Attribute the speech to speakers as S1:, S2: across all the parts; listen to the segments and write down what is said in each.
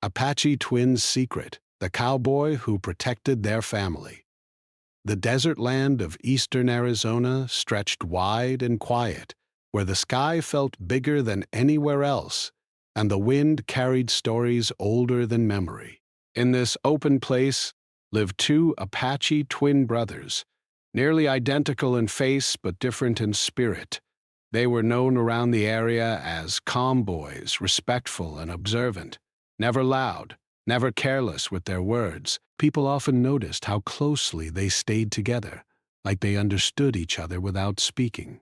S1: Apache Twins' Secret, the cowboy who protected their family. The desert land of eastern Arizona stretched wide and quiet, where the sky felt bigger than anywhere else, and the wind carried stories older than memory. In this open place lived two Apache twin brothers, nearly identical in face but different in spirit. They were known around the area as cowboys, respectful and observant, never loud, never careless with their words. People often noticed how closely they stayed together, like they understood each other without speaking.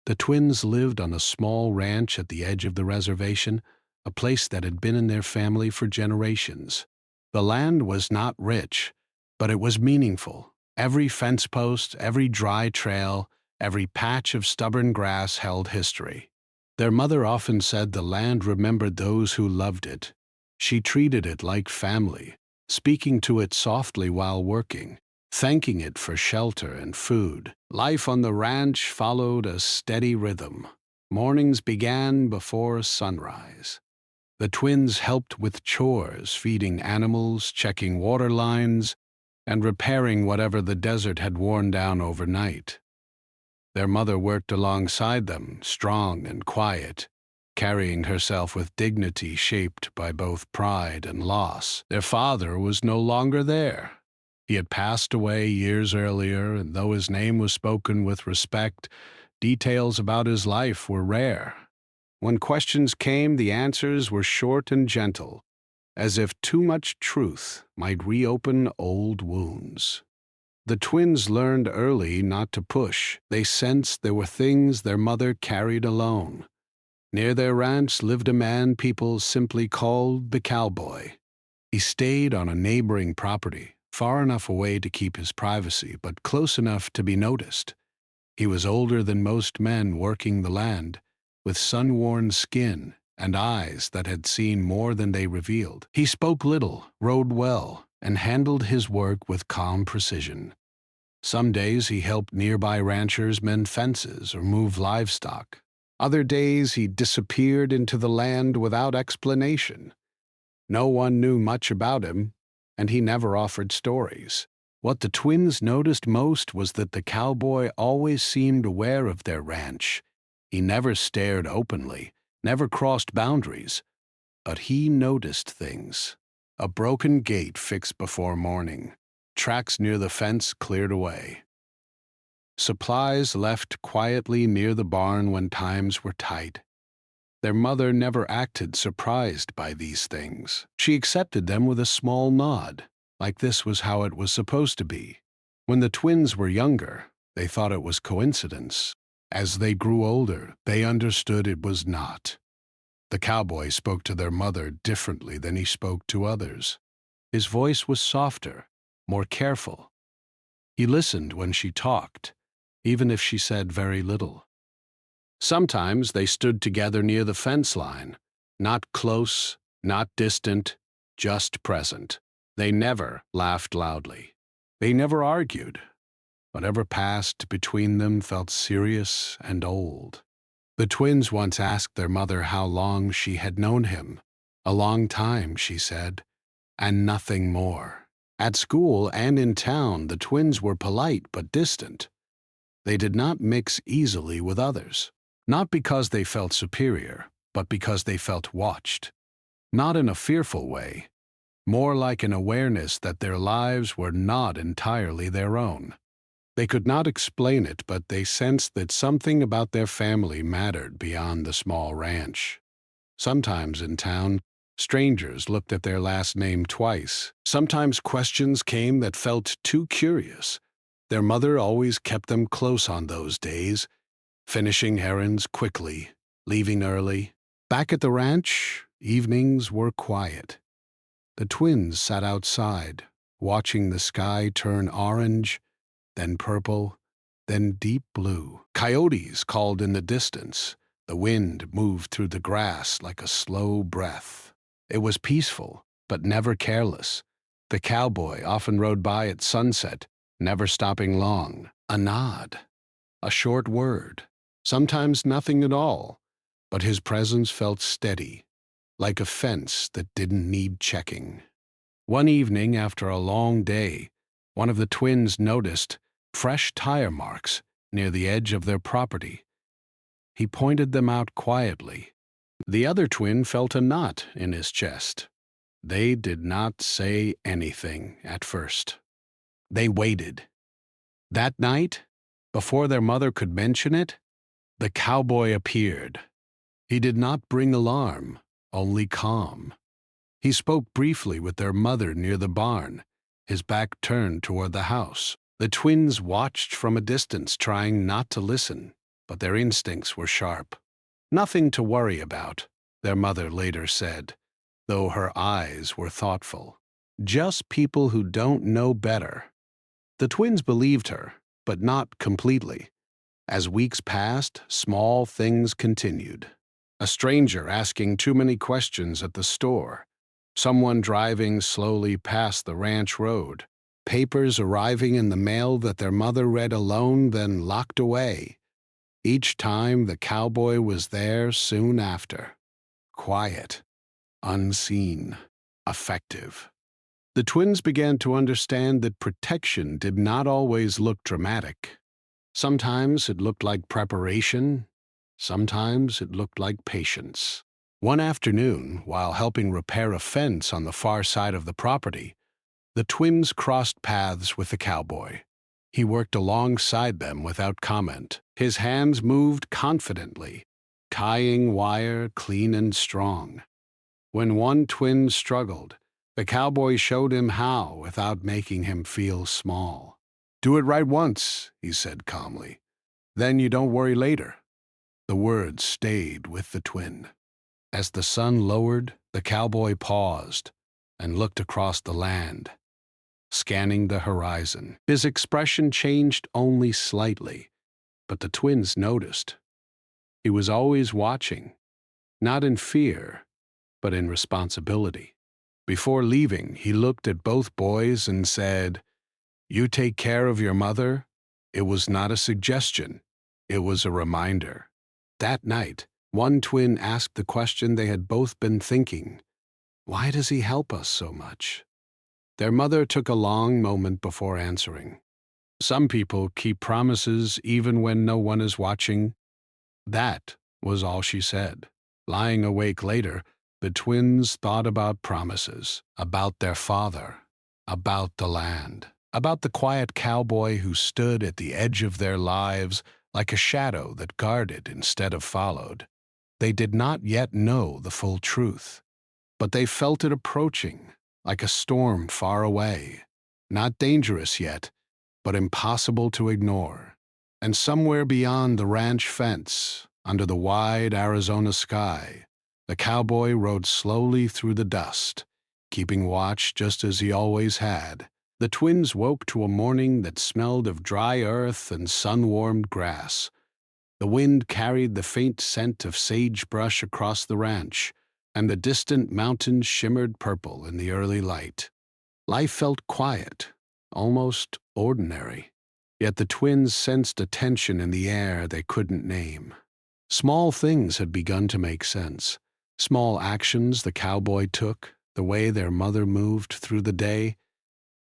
S1: The twins lived on a small ranch at the edge of the reservation, a place that had been in their family for generations. The land was not rich, but it was meaningful. Every fence post, every dry trail, every patch of stubborn grass held history. Their mother often said the land remembered those who loved it. She treated it like family, speaking to it softly while working, thanking it for shelter and food. Life on the ranch followed a steady rhythm. Mornings began before sunrise. The twins helped with chores, feeding animals, checking water lines, and repairing whatever the desert had worn down overnight. Their mother worked alongside them, strong and quiet, carrying herself with dignity shaped by both pride and loss. Their father was no longer there. He had passed away years earlier, and though his name was spoken with respect, details about his life were rare. When questions came, the answers were short and gentle, as if too much truth might reopen old wounds. The twins learned early not to push. They sensed there were things their mother carried alone. Near their ranch lived a man people simply called the Cowboy. He stayed on a neighboring property, far enough away to keep his privacy, but close enough to be noticed. He was older than most men working the land, with sun-worn skin and eyes that had seen more than they revealed. He spoke little, rode well, and handled his work with calm precision. Some days he helped nearby ranchers mend fences or move livestock. Other days he disappeared into the land without explanation. No one knew much about him, and he never offered stories. What the twins noticed most was that the cowboy always seemed aware of their ranch. He never stared openly, never crossed boundaries, but he noticed things. A broken gate fixed before morning, tracks near the fence cleared away. Supplies left quietly near the barn when times were tight. Their mother never acted surprised by these things. She accepted them with a small nod, like this was how it was supposed to be. When the twins were younger, they thought it was coincidence. As they grew older, they understood it was not. The cowboy spoke to their mother differently than he spoke to others. His voice was softer, more careful. He listened when she talked, even if she said very little. Sometimes they stood together near the fence line, not close, not distant, just present. They never laughed loudly. They never argued. Whatever passed between them felt serious and old. The twins once asked their mother how long she had known him. A long time, she said, and nothing more. At school and in town, the twins were polite but distant. They did not mix easily with others, not because they felt superior, but because they felt watched. Not in a fearful way, more like an awareness that their lives were not entirely their own. They could not explain it, but they sensed that something about their family mattered beyond the small ranch. Sometimes in town, strangers looked at their last name twice. Sometimes questions came that felt too curious. Their mother always kept them close on those days, finishing errands quickly, leaving early. Back at the ranch, evenings were quiet. The twins sat outside, watching the sky turn orange, then purple, then deep blue. Coyotes called in the distance. The wind moved through the grass like a slow breath. It was peaceful, but never careless. The cowboy often rode by at sunset, never stopping long. A nod, a short word, sometimes nothing at all, but his presence felt steady, like a fence that didn't need checking. One evening after a long day, one of the twins noticed fresh tire marks near the edge of their property. He pointed them out quietly. The other twin felt a knot in his chest. They did not say anything at first. They waited. That night, before their mother could mention it, the cowboy appeared. He did not bring alarm, only calm. He spoke briefly with their mother near the barn, his back turned toward the house. The twins watched from a distance, trying not to listen, but their instincts were sharp. "Nothing to worry about," their mother later said, though her eyes were thoughtful. "Just people who don't know better." The twins believed her, but not completely. As weeks passed, small things continued. A stranger asking too many questions at the store, someone driving slowly past the ranch road, papers arriving in the mail that their mother read alone then locked away. Each time the cowboy was there soon after. Quiet, unseen, effective. The twins began to understand that protection did not always look dramatic. Sometimes it looked like preparation, sometimes it looked like patience. One afternoon, while helping repair a fence on the far side of the property, the twins crossed paths with the cowboy. He worked alongside them without comment. His hands moved confidently, tying wire clean and strong. When one twin struggled, the cowboy showed him how without making him feel small. "Do it right once," he said calmly. "Then you don't worry later." The words stayed with the twin. As the sun lowered, the cowboy paused and looked across the land, scanning the horizon. His expression changed only slightly, but the twins noticed. He was always watching, not in fear, but in responsibility. Before leaving, he looked at both boys and said, "You take care of your mother." It was not a suggestion, it was a reminder. That night, one twin asked the question they had both been thinking: why does he help us so much? Their mother took a long moment before answering. "Some people keep promises even when no one is watching." That was all she said. Lying awake later, the twins thought about promises, about their father, about the land, about the quiet cowboy who stood at the edge of their lives like a shadow that guarded instead of followed. They did not yet know the full truth, but they felt it approaching, like a storm far away, not dangerous yet, but impossible to ignore. And somewhere beyond the ranch fence, under the wide Arizona sky, the cowboy rode slowly through the dust, keeping watch just as he always had. The twins woke to a morning that smelled of dry earth and sun-warmed grass. The wind carried the faint scent of sagebrush across the ranch, and the distant mountains shimmered purple in the early light. Life felt quiet, almost ordinary, yet the twins sensed a tension in the air they couldn't name. Small things had begun to make sense. Small actions the cowboy took, the way their mother moved through the day.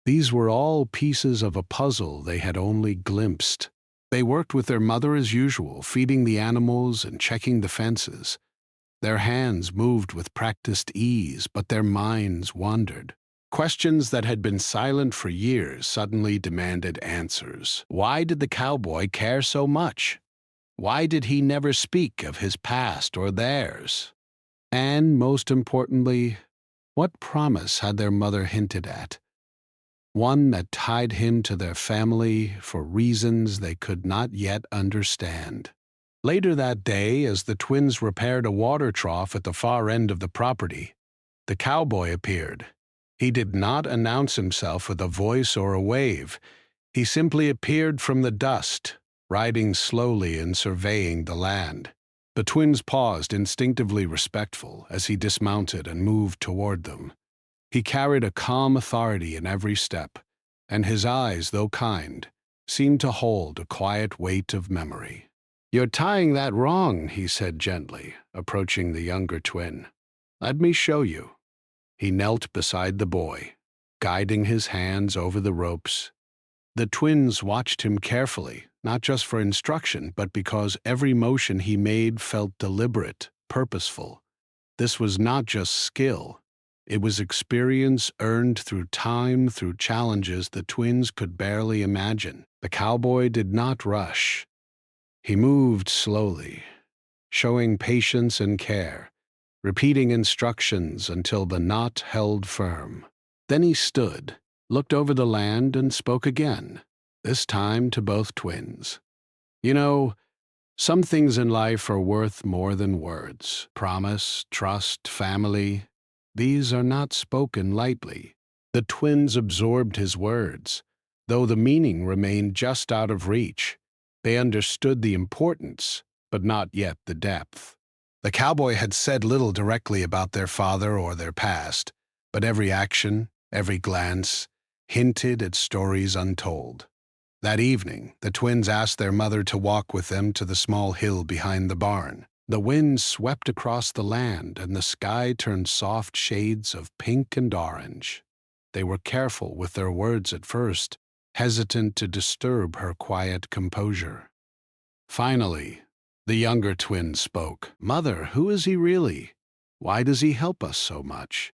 S1: These were all pieces of a puzzle they had only glimpsed. They worked with their mother as usual, feeding the animals and checking the fences. Their hands moved with practiced ease, but their minds wandered. Questions that had been silent for years suddenly demanded answers. Why did the cowboy care so much? Why did he never speak of his past or theirs? And most importantly, what promise had their mother hinted at? One that tied him to their family for reasons they could not yet understand. Later that day, as the twins repaired a water trough at the far end of the property, the cowboy appeared. He did not announce himself with a voice or a wave. He simply appeared from the dust, riding slowly and surveying the land. The twins paused, instinctively respectful, as he dismounted and moved toward them. He carried a calm authority in every step, and his eyes, though kind, seemed to hold a quiet weight of memory. "You're tying that wrong," he said gently, approaching the younger twin. Let me show you. He knelt beside the boy, guiding his hands over the ropes. The twins watched him carefully, not just for instruction, but because every motion he made felt deliberate, purposeful. This was not just skill. It was experience earned through time, through challenges the twins could barely imagine. The cowboy did not rush. He moved slowly, showing patience and care, repeating instructions until the knot held firm. Then he stood, looked over the land, and spoke again, this time to both twins. You know, some things in life are worth more than words. Promise, trust, family. These are not spoken lightly. The twins absorbed his words, though the meaning remained just out of reach. They understood the importance, but not yet the depth. The cowboy had said little directly about their father or their past, but every action, every glance, hinted at stories untold. That evening, the twins asked their mother to walk with them to the small hill behind the barn. The wind swept across the land, and the sky turned soft shades of pink and orange. They were careful with their words at first, hesitant to disturb her quiet composure. Finally, the younger twin spoke. "Mother, who is he really? Why does he help us so much?"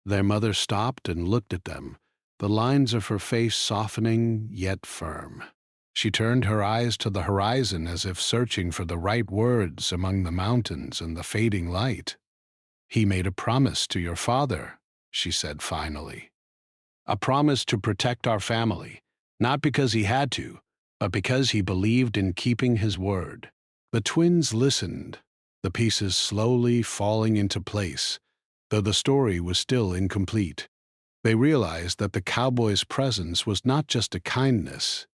S1: Their mother stopped and looked at them, the lines of her face softening yet firm. She turned her eyes to the horizon as if searching for the right words among the mountains and the fading light. "He made a promise to your father," she said finally. "A promise to protect our family, not because he had to, but because he believed in keeping his word." The twins listened, the pieces slowly falling into place, though the story was still incomplete. They realized that the cowboy's presence was not just a kindness.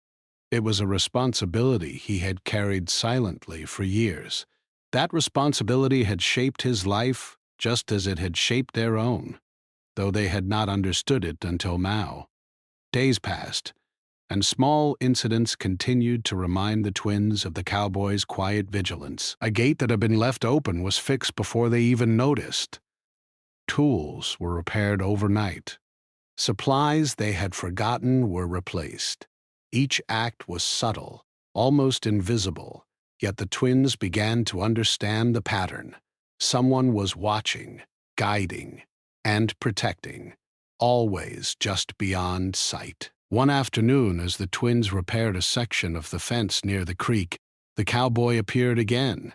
S1: It was a responsibility he had carried silently for years. That responsibility had shaped his life just as it had shaped their own, though they had not understood it until now. Days passed, and small incidents continued to remind the twins of the cowboy's quiet vigilance. A gate that had been left open was fixed before they even noticed. Tools were repaired overnight. Supplies they had forgotten were replaced. Each act was subtle, almost invisible, yet the twins began to understand the pattern. Someone was watching, guiding, and protecting, always just beyond sight. One afternoon, as the twins repaired a section of the fence near the creek, the cowboy appeared again.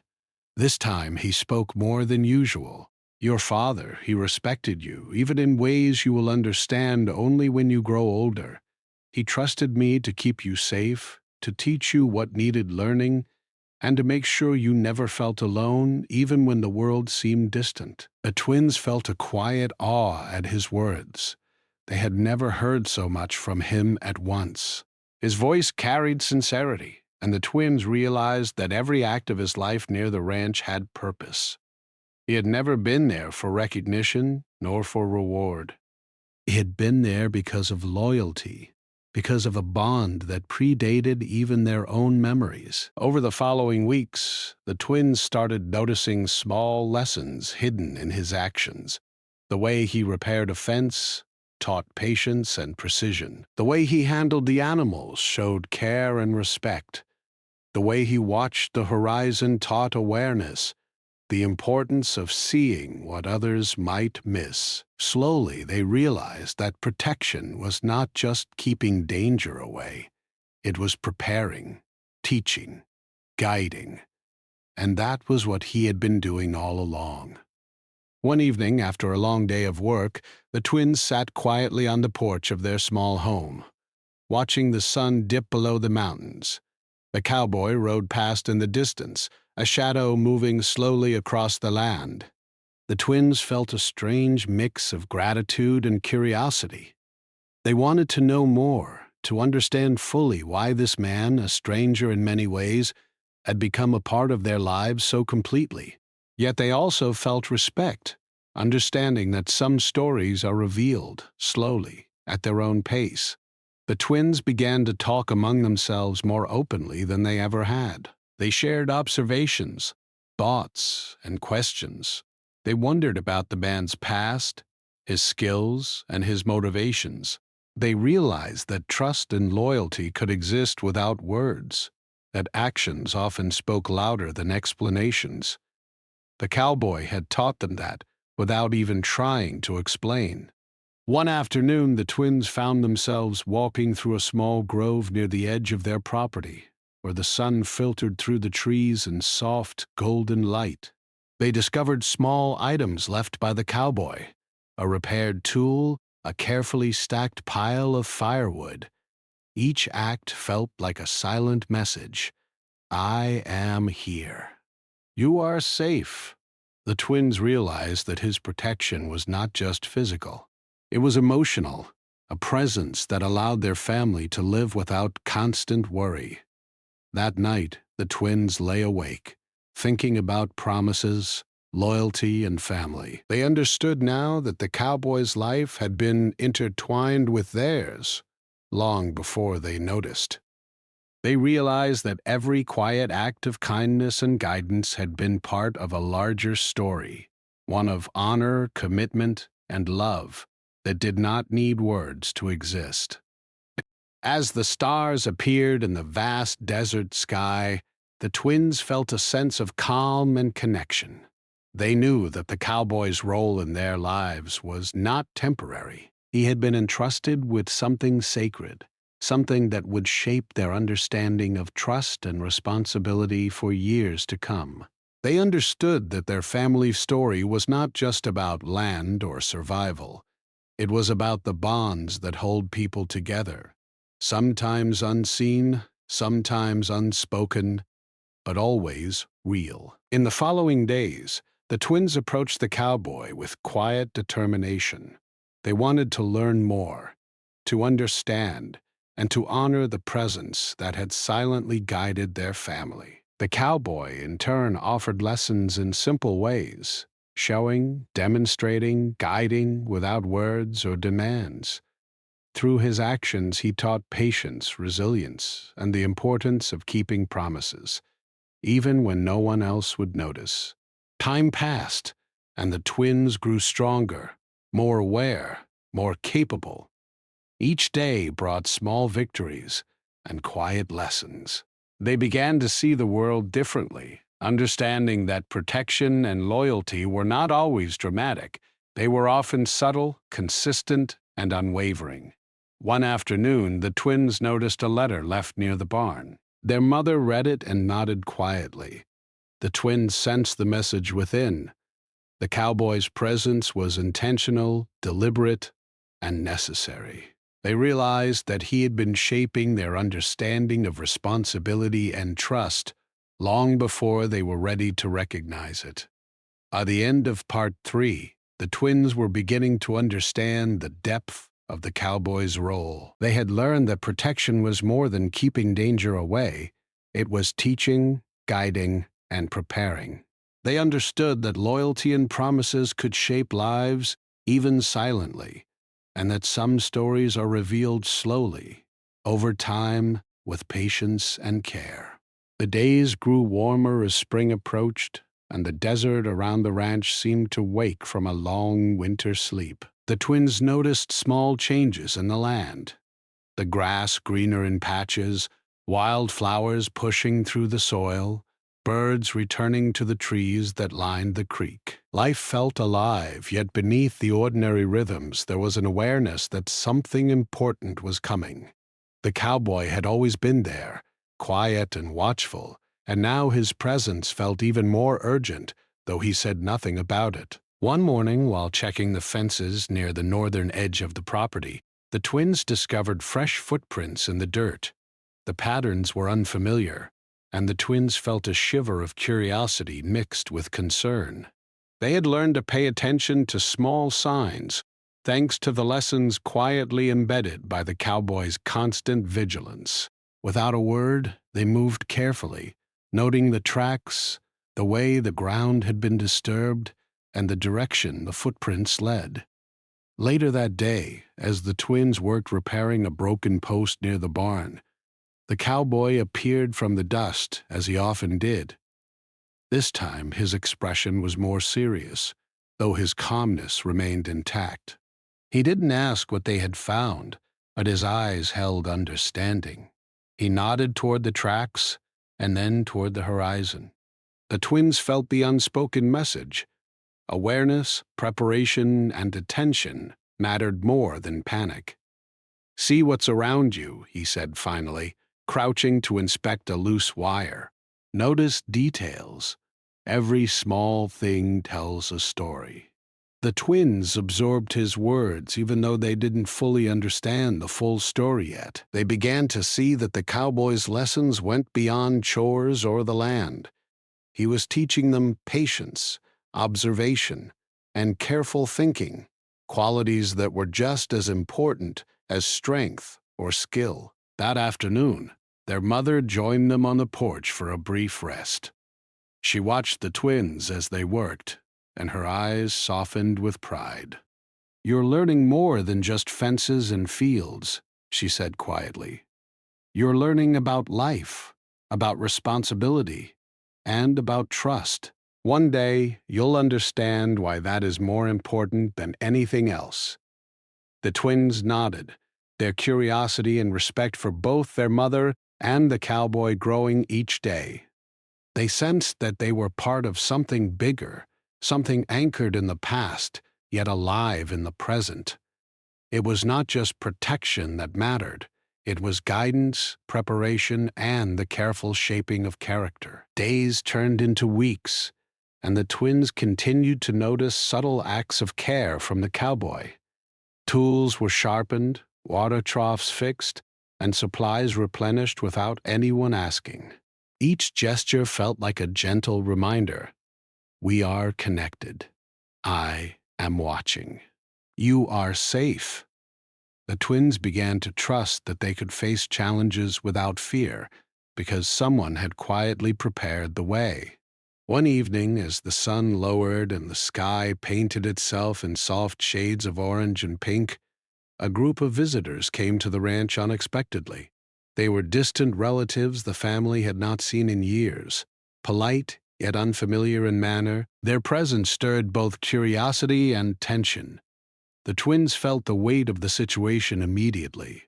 S1: This time he spoke more than usual. "Your father, he respected you, even in ways you will understand only when you grow older. He trusted me to keep you safe, to teach you what needed learning, and to make sure you never felt alone, even when the world seemed distant." The twins felt a quiet awe at his words. They had never heard so much from him at once. His voice carried sincerity, and the twins realized that every act of his life near the ranch had purpose. He had never been there for recognition nor for reward. He had been there because of loyalty, because of a bond that predated even their own memories. Over the following weeks, the twins started noticing small lessons hidden in his actions. The way he repaired a fence taught patience and precision. The way he handled the animals showed care and respect. The way he watched the horizon taught awareness, the importance of seeing what others might miss. Slowly, they realized that protection was not just keeping danger away. It was preparing, teaching, guiding. And that was what he had been doing all along. One evening, after a long day of work, the twins sat quietly on the porch of their small home, watching the sun dip below the mountains. The cowboy rode past in the distance, a shadow moving slowly across the land. The twins felt a strange mix of gratitude and curiosity. They wanted to know more, to understand fully why this man, a stranger in many ways, had become a part of their lives so completely. Yet they also felt respect, understanding that some stories are revealed slowly, at their own pace. The twins began to talk among themselves more openly than they ever had. They shared observations, thoughts, and questions. They wondered about the man's past, his skills, and his motivations. They realized that trust and loyalty could exist without words, that actions often spoke louder than explanations. The cowboy had taught them that without even trying to explain. One afternoon, the twins found themselves walking through a small grove near the edge of their property, where the sun filtered through the trees in soft, golden light. They discovered small items left by the cowboy, a repaired tool, a carefully stacked pile of firewood. Each act felt like a silent message. I am here. You are safe. The twins realized that his protection was not just physical. It was emotional, a presence that allowed their family to live without constant worry. That night, the twins lay awake, thinking about promises, loyalty, and family. They understood now that the cowboy's life had been intertwined with theirs long before they noticed. They realized that every quiet act of kindness and guidance had been part of a larger story, one of honor, commitment, and love that did not need words to exist. As the stars appeared in the vast desert sky, the twins felt a sense of calm and connection. They knew that the cowboy's role in their lives was not temporary. He had been entrusted with something sacred, something that would shape their understanding of trust and responsibility for years to come. They understood that their family story was not just about land or survival. It was about the bonds that hold people together, sometimes unseen, sometimes unspoken, but always real. In the following days, the twins approached the cowboy with quiet determination. They wanted to learn more, to understand, and to honor the presence that had silently guided their family. The cowboy, in turn, offered lessons in simple ways, showing, demonstrating, guiding without words or demands. Through his actions, he taught patience, resilience, and the importance of keeping promises, even when no one else would notice. Time passed, and the twins grew stronger, more aware, more capable. Each day brought small victories and quiet lessons. They began to see the world differently, understanding that protection and loyalty were not always dramatic. They were often subtle, consistent, and unwavering. One afternoon, the twins noticed a letter left near the barn. Their mother read it and nodded quietly. The twins sensed the message within. The cowboy's presence was intentional, deliberate, and necessary. They realized that he had been shaping their understanding of responsibility and trust long before they were ready to recognize it. By the end of part 3, the twins were beginning to understand the depth of the cowboy's role. They had learned that protection was more than keeping danger away. It was teaching, guiding, and preparing. They understood that loyalty and promises could shape lives, even silently, and that some stories are revealed slowly, over time, with patience and care. The days grew warmer as spring approached, and the desert around the ranch seemed to wake from a long winter sleep. The twins noticed small changes in the land. The grass greener in patches, wildflowers pushing through the soil, birds returning to the trees that lined the creek. Life felt alive, yet beneath the ordinary rhythms there was an awareness that something important was coming. The cowboy had always been there, quiet and watchful, and now his presence felt even more urgent, though he said nothing about it. One morning, while checking the fences near the northern edge of the property, the twins discovered fresh footprints in the dirt. The patterns were unfamiliar, and the twins felt a shiver of curiosity mixed with concern. They had learned to pay attention to small signs, thanks to the lessons quietly embedded by the cowboy's constant vigilance. Without a word, they moved carefully, noting the tracks, the way the ground had been disturbed, and the direction the footprints led. Later that day, as the twins worked repairing a broken post near the barn, the cowboy appeared from the dust, as he often did. This time his expression was more serious. though his calmness remained intact. He didn't ask what they had found, but his eyes held understanding. He nodded toward the tracks and then toward the horizon. The twins felt the unspoken message. Awareness, preparation, and attention mattered more than panic. "See what's around you," he said finally, crouching to inspect a loose wire. "Notice details. Every small thing tells a story." The twins absorbed his words even though they didn't fully understand the full story yet. They began to see that the cowboy's lessons went beyond chores or the land. He was teaching them patience, observation, and careful thinking, qualities that were just as important as strength or skill. That afternoon, their mother joined them on the porch for a brief rest. She watched the twins as they worked, and her eyes softened with pride. "You're learning more than just fences and fields," she said quietly. "You're learning about life, about responsibility, and about trust. One day, you'll understand why that is more important than anything else." The twins nodded, their curiosity and respect for both their mother and the cowboy growing each day. They sensed that they were part of something bigger, something anchored in the past, yet alive in the present. It was not just protection that mattered. It was guidance, preparation, and the careful shaping of character. Days turned into weeks, and the twins continued to notice subtle acts of care from the cowboy. Tools were sharpened, water troughs fixed, and supplies replenished without anyone asking. Each gesture felt like a gentle reminder. "We are connected. I am watching. You are safe." The twins began to trust that they could face challenges without fear because someone had quietly prepared the way. One evening, as the sun lowered and the sky painted itself in soft shades of orange and pink, a group of visitors came to the ranch unexpectedly. They were distant relatives the family had not seen in years. Polite, yet unfamiliar in manner, their presence stirred both curiosity and tension. The twins felt the weight of the situation immediately.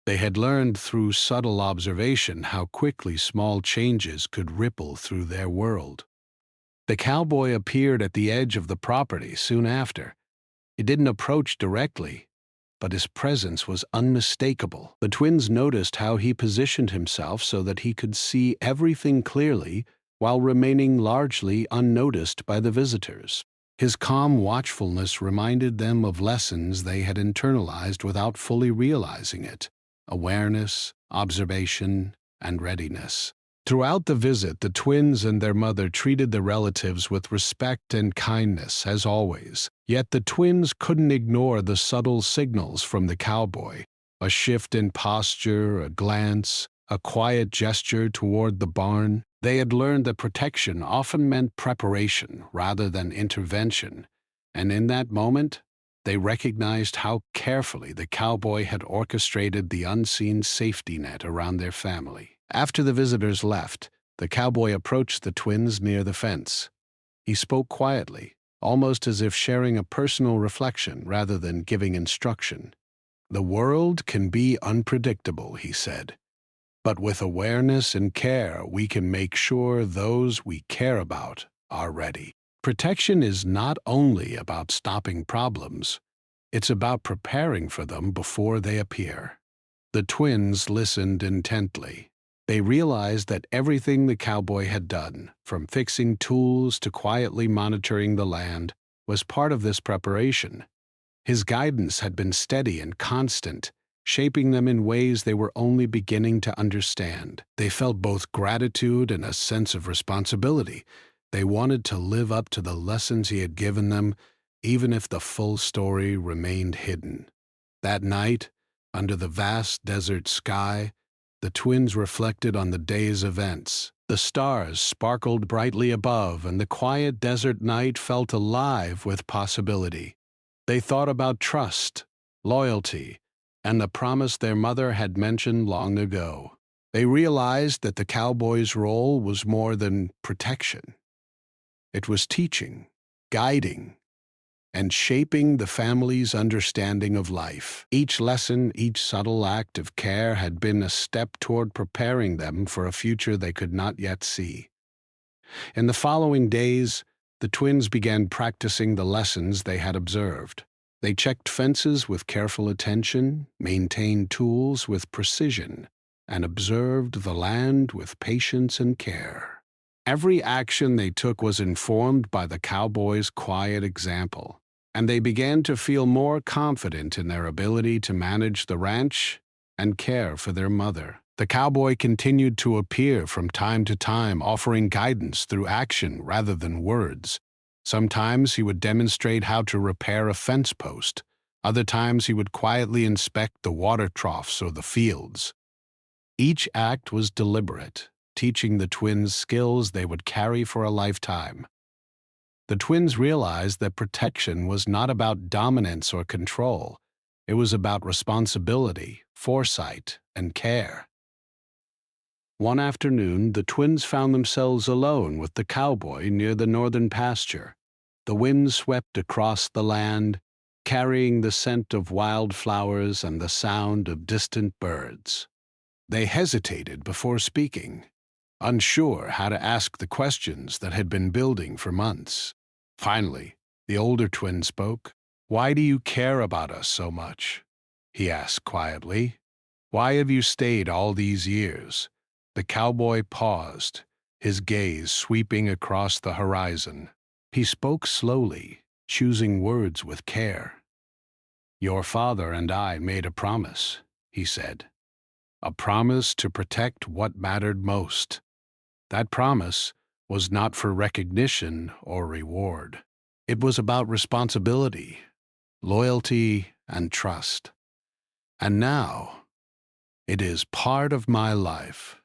S1: They had learned through subtle observation how quickly small changes could ripple through their world. The cowboy appeared at the edge of the property soon after. He didn't approach directly, but his presence was unmistakable. The twins noticed how he positioned himself so that he could see everything clearly while remaining largely unnoticed by the visitors. His calm watchfulness reminded them of lessons they had internalized without fully realizing it: awareness, observation, and readiness. Throughout the visit, the twins and their mother treated the relatives with respect and kindness, as always. Yet the twins couldn't ignore the subtle signals from the cowboy: a shift in posture, a glance, a quiet gesture toward the barn. They had learned that protection often meant preparation rather than intervention, and in that moment, they recognized how carefully the cowboy had orchestrated the unseen safety net around their family. After the visitors left, the cowboy approached the twins near the fence. He spoke quietly, almost as if sharing a personal reflection rather than giving instruction. "The world can be unpredictable," he said. "But with awareness and care, we can make sure those we care about are ready." Protection is not only about stopping problems, it's about preparing for them before they appear. The twins listened intently. They realized that everything the cowboy had done, from fixing tools to quietly monitoring the land, was part of this preparation. His guidance had been steady and constant, shaping them in ways they were only beginning to understand. They felt both gratitude and a sense of responsibility. They wanted to live up to the lessons he had given them, even if the full story remained hidden. That night, under the vast desert sky, the twins reflected on the day's events. The stars sparkled brightly above, and the quiet desert night felt alive with possibility. They thought about trust, loyalty, and the promise their mother had mentioned long ago. They realized that the cowboy's role was more than protection. It was teaching, guiding, and shaping the family's understanding of life. Each lesson, each subtle act of care had been a step toward preparing them for a future they could not yet see. In the following days, the twins began practicing the lessons they had observed. They checked fences with careful attention, maintained tools with precision, and observed the land with patience and care. Every action they took was informed by the cowboys' quiet example, and they began to feel more confident in their ability to manage the ranch and care for their mother. The cowboy continued to appear from time to time, offering guidance through action rather than words. Sometimes he would demonstrate how to repair a fence post. Other times he would quietly inspect the water troughs or the fields. Each act was deliberate, teaching the twins skills they would carry for a lifetime. The twins realized that protection was not about dominance or control. It was about responsibility, foresight, and care. One afternoon, the twins found themselves alone with the cowboy near the northern pasture. The wind swept across the land, carrying the scent of wildflowers and the sound of distant birds. They hesitated before speaking, unsure how to ask the questions that had been building for months. Finally, the older twin spoke. "Why do you care about us so much?" he asked quietly. "Why have you stayed all these years?" The cowboy paused, his gaze sweeping across the horizon. He spoke slowly, choosing words with care. "Your father and I made a promise," he said. "A promise to protect what mattered most. That promise was not for recognition or reward. It was about responsibility, loyalty, and trust. And now, it is part of my life,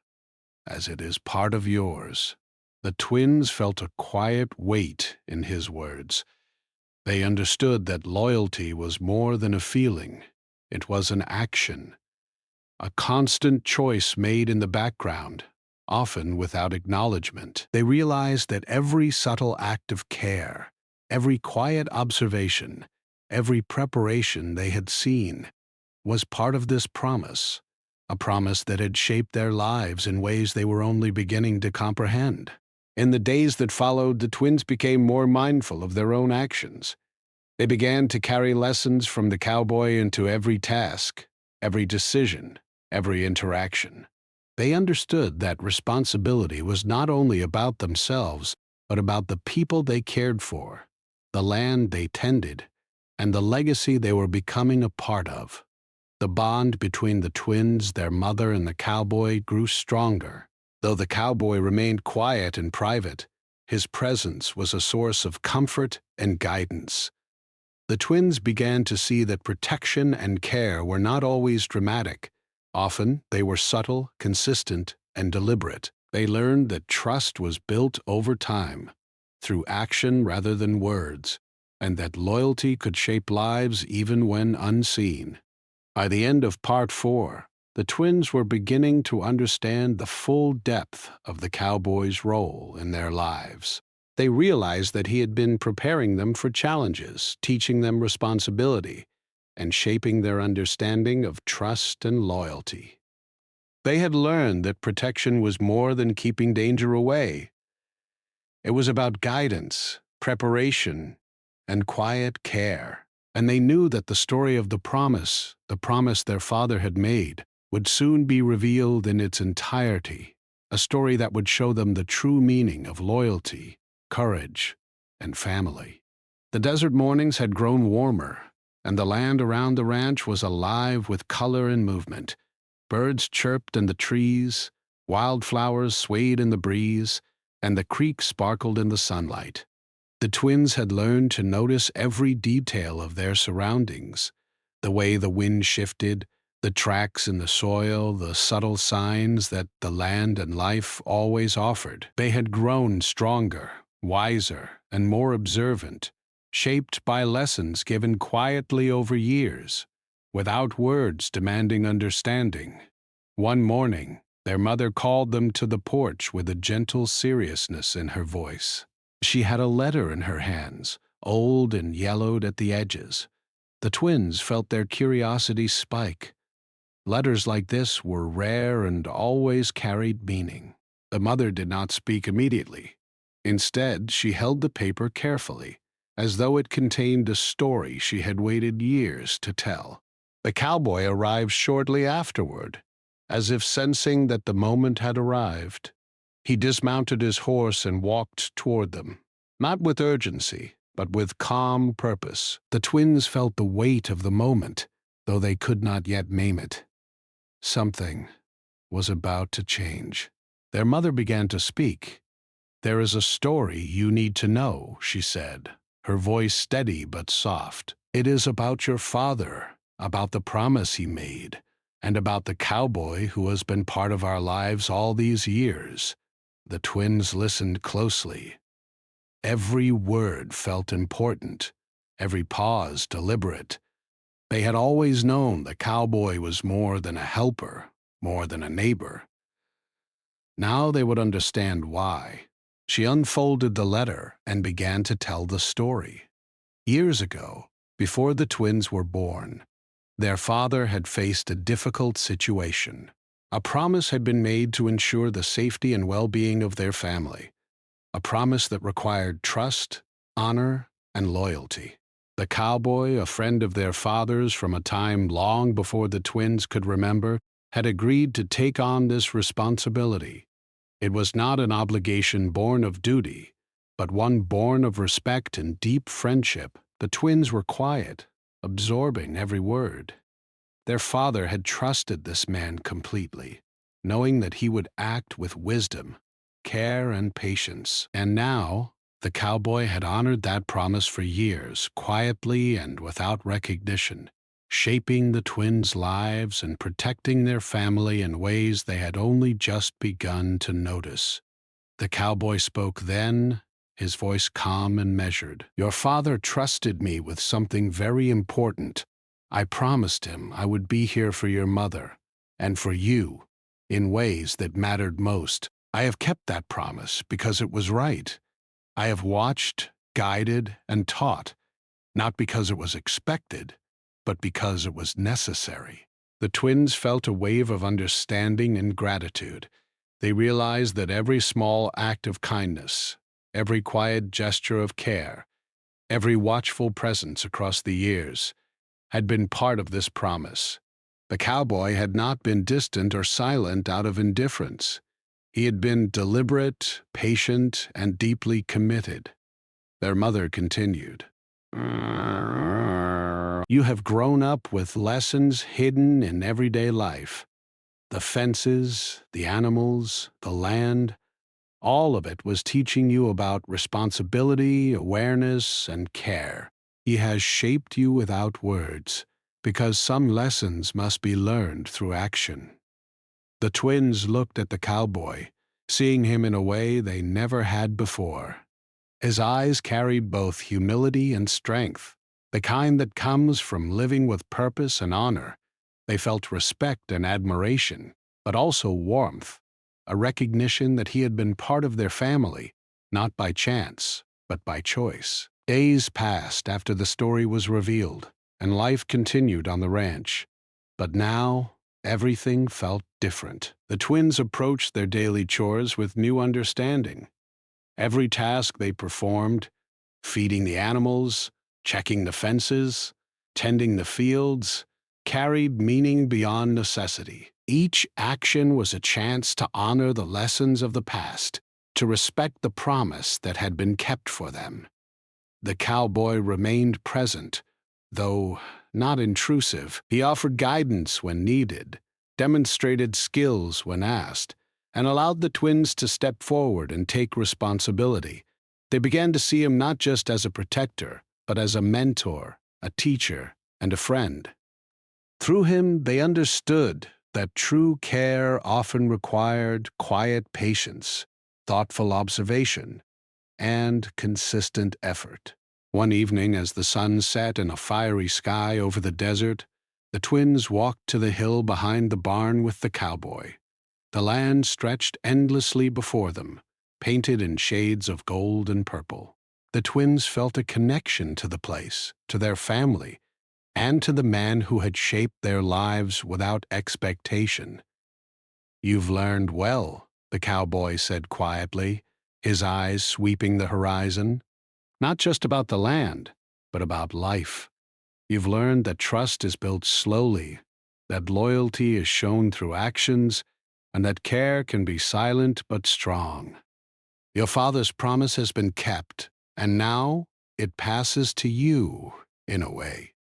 S1: as it is part of yours." The twins felt a quiet weight in his words. They understood that loyalty was more than a feeling. It was an action, a constant choice made in the background, often without acknowledgement. They realized that every subtle act of care, every quiet observation, every preparation they had seen was part of this promise, a promise that had shaped their lives in ways they were only beginning to comprehend. In the days that followed, the twins became more mindful of their own actions. They began to carry lessons from the cowboy into every task, every decision, every interaction. They understood that responsibility was not only about themselves, but about the people they cared for, the land they tended, and the legacy they were becoming a part of. The bond between the twins, their mother, and the cowboy grew stronger. Though the cowboy remained quiet and private, his presence was a source of comfort and guidance. The twins began to see that protection and care were not always dramatic. Often, they were subtle, consistent, and deliberate. They learned that trust was built over time, through action rather than words, and that loyalty could shape lives even when unseen. By the end of Part 4, the twins were beginning to understand the full depth of the cowboy's role in their lives. They realized that he had been preparing them for challenges, teaching them responsibility, and shaping their understanding of trust and loyalty. They had learned that protection was more than keeping danger away. It was about guidance, preparation, and quiet care. And they knew that the story of the promise their father had made, would soon be revealed in its entirety, a story that would show them the true meaning of loyalty, courage, and family. The desert mornings had grown warmer, and the land around the ranch was alive with color and movement. Birds chirped in the trees, wildflowers swayed in the breeze, and the creek sparkled in the sunlight. The twins had learned to notice every detail of their surroundings, the way the wind shifted, the tracks in the soil, the subtle signs that the land and life always offered. They had grown stronger, wiser, and more observant, shaped by lessons given quietly over years, without words demanding understanding. One morning, their mother called them to the porch with a gentle seriousness in her voice. She had a letter in her hands, old and yellowed at the edges. The twins felt their curiosity spike. Letters like this were rare and always carried meaning. The mother did not speak immediately. Instead, she held the paper carefully, as though it contained a story she had waited years to tell. The cowboy arrived shortly afterward, as if sensing that the moment had arrived. He dismounted his horse and walked toward them, not with urgency, but with calm purpose. The twins felt the weight of the moment, though they could not yet name it. Something was about to change. Their mother began to speak. "There is a story you need to know," she said, her voice steady but soft. "It is about your father, about the promise he made, and about the cowboy who has been part of our lives all these years." The twins listened closely. Every word felt important, every pause deliberate. They had always known the cowboy was more than a helper, more than a neighbor. Now they would understand why. She unfolded the letter and began to tell the story. Years ago, before the twins were born, their father had faced a difficult situation. A promise had been made to ensure the safety and well-being of their family, a promise that required trust, honor, and loyalty. The cowboy, a friend of their father's from a time long before the twins could remember, had agreed to take on this responsibility. It was not an obligation born of duty, but one born of respect and deep friendship. The twins were quiet, absorbing every word. Their father had trusted this man completely, knowing that he would act with wisdom, care, and patience. And now, the cowboy had honored that promise for years, quietly and without recognition, shaping the twins' lives and protecting their family in ways they had only just begun to notice. The cowboy spoke then, his voice calm and measured. "Your father trusted me with something very important. I promised him I would be here for your mother, and for you, in ways that mattered most. I have kept that promise because it was right. I have watched, guided, and taught, not because it was expected, but because it was necessary." The twins felt a wave of understanding and gratitude. They realized that every small act of kindness, every quiet gesture of care, every watchful presence across the years had been part of this promise. The cowboy had not been distant or silent out of indifference. He had been deliberate, patient, and deeply committed. Their mother continued, "You have grown up with lessons hidden in everyday life. The fences, the animals, the land, all of it was teaching you about responsibility, awareness, and care. He has shaped you without words, because some lessons must be learned through action." The twins looked at the cowboy, seeing him in a way they never had before. His eyes carried both humility and strength, the kind that comes from living with purpose and honor. They felt respect and admiration, but also warmth, a recognition that he had been part of their family, not by chance, but by choice. Days passed after the story was revealed, and life continued on the ranch. But now, everything felt different. The twins approached their daily chores with new understanding. Every task they performed, feeding the animals, checking the fences, tending the fields, carried meaning beyond necessity. Each action was a chance to honor the lessons of the past, to respect the promise that had been kept for them. The cowboy remained present, though not intrusive. He offered guidance when needed, demonstrated skills when asked, and allowed the twins to step forward and take responsibility. They began to see him not just as a protector, but as a mentor, a teacher, and a friend. Through him, they understood that true care often required quiet patience, thoughtful observation, and consistent effort. One evening, as the sun set in a fiery sky over the desert, the twins walked to the hill behind the barn with the cowboy. The land stretched endlessly before them, painted in shades of gold and purple. The twins felt a connection to the place, to their family, and to the man who had shaped their lives without expectation. "You've learned well," the cowboy said quietly, his eyes sweeping the horizon. "Not just about the land, but about life. You've learned that trust is built slowly, that loyalty is shown through actions, and that care can be silent but strong. Your father's promise has been kept, and now it passes to you, in a way."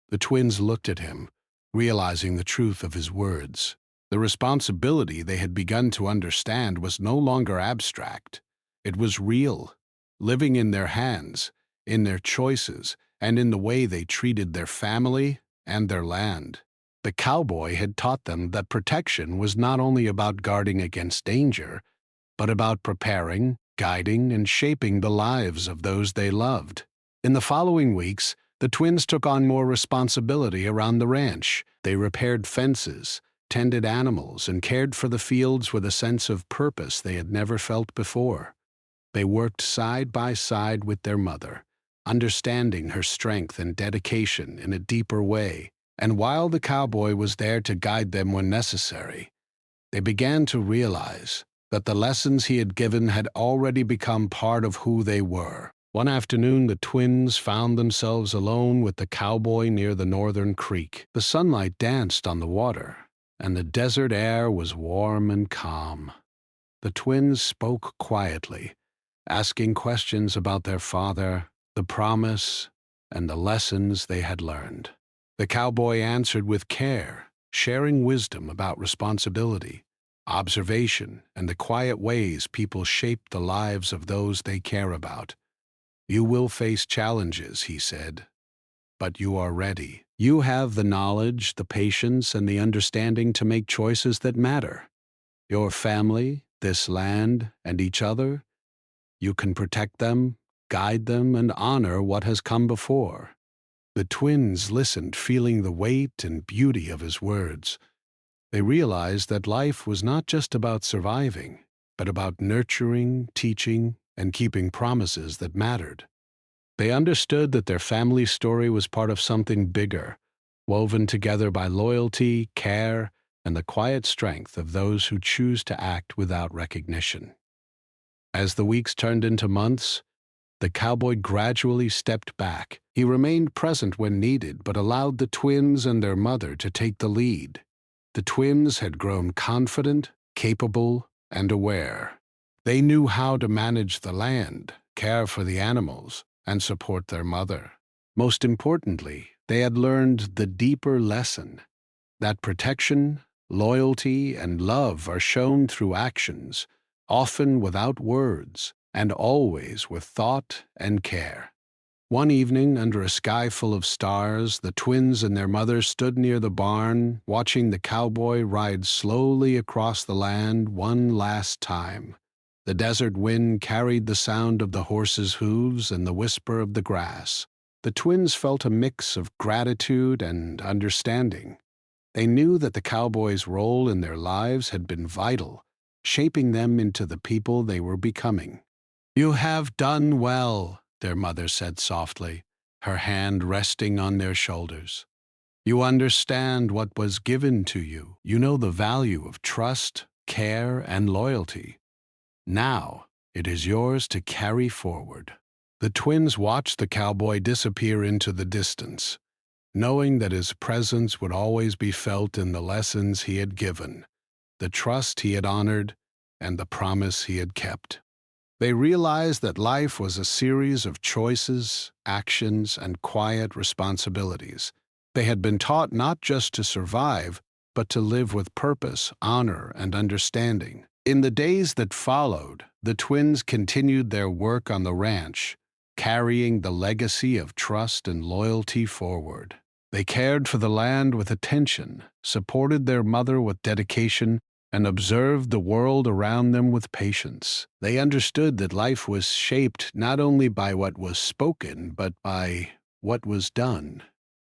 S1: The twins looked at him, realizing the truth of his words. The responsibility they had begun to understand was no longer abstract. It was real, living in their hands, in their choices, and in the way they treated their family and their land. The cowboy had taught them that protection was not only about guarding against danger, but about preparing, guiding, and shaping the lives of those they loved. In the following weeks, the twins took on more responsibility around the ranch. They repaired fences, tended animals, and cared for the fields with a sense of purpose they had never felt before. They worked side by side with their mother, understanding her strength and dedication in a deeper way. And while the cowboy was there to guide them when necessary, they began to realize that the lessons he had given had already become part of who they were. One afternoon, the twins found themselves alone with the cowboy near the northern creek. The sunlight danced on the water, and the desert air was warm and calm. The twins spoke quietly, asking questions about their father, the promise, and the lessons they had learned. The cowboy answered with care, sharing wisdom about responsibility, observation, and the quiet ways people shape the lives of those they care about. "You will face challenges," he said, "but you are ready. You have the knowledge, the patience, and the understanding to make choices that matter. Your family, this land, and each other, you can protect them, guide them, and honor what has come before." The twins listened, feeling the weight and beauty of his words. They realized that life was not just about surviving, but about nurturing, teaching, and keeping promises that mattered. They understood that their family story was part of something bigger, woven together by loyalty, care, and the quiet strength of those who choose to act without recognition. As the weeks turned into months, the cowboy gradually stepped back. He remained present when needed, but allowed the twins and their mother to take the lead. The twins had grown confident, capable, and aware. They knew how to manage the land, care for the animals, and support their mother. Most importantly, they had learned the deeper lesson that protection, loyalty, and love are shown through actions, often without words, and always with thought and care. One evening, under a sky full of stars, the twins and their mother stood near the barn, watching the cowboy ride slowly across the land one last time. The desert wind carried the sound of the horse's hooves and the whisper of the grass. The twins felt a mix of gratitude and understanding. They knew that the cowboy's role in their lives had been vital, shaping them into the people they were becoming. "You have done well," their mother said softly, her hand resting on their shoulders. "You understand what was given to you. You know the value of trust, care, and loyalty. Now it is yours to carry forward." The twins watched the cowboy disappear into the distance, knowing that his presence would always be felt in the lessons he had given, the trust he had honored, and the promise he had kept. They realized that life was a series of choices, actions, and quiet responsibilities. They had been taught not just to survive, but to live with purpose, honor, and understanding. In the days that followed, the twins continued their work on the ranch, carrying the legacy of trust and loyalty forward. They cared for the land with attention, supported their mother with dedication, and observed the world around them with patience. They understood that life was shaped not only by what was spoken, but by what was done,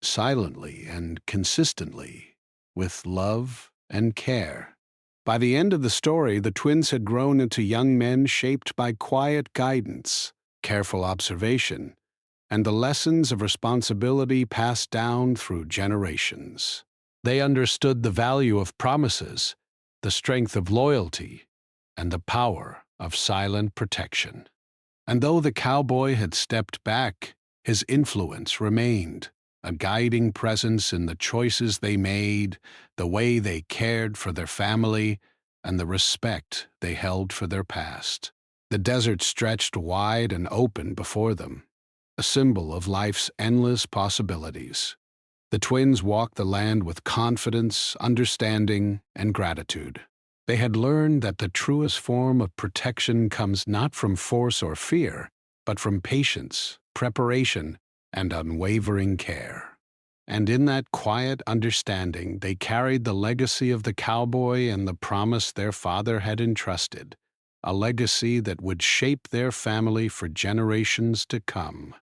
S1: silently and consistently, with love and care. By the end of the story, the twins had grown into young men shaped by quiet guidance, careful observation, and the lessons of responsibility passed down through generations. They understood the value of promises, the strength of loyalty, and the power of silent protection. And though the cowboy had stepped back, his influence remained, a guiding presence in the choices they made, the way they cared for their family, and the respect they held for their past. The desert stretched wide and open before them, a symbol of life's endless possibilities. The twins walked the land with confidence, understanding, and gratitude. They had learned that the truest form of protection comes not from force or fear, but from patience, preparation, and unwavering care. And in that quiet understanding, they carried the legacy of the cowboy and the promise their father had entrusted, a legacy that would shape their family for generations to come.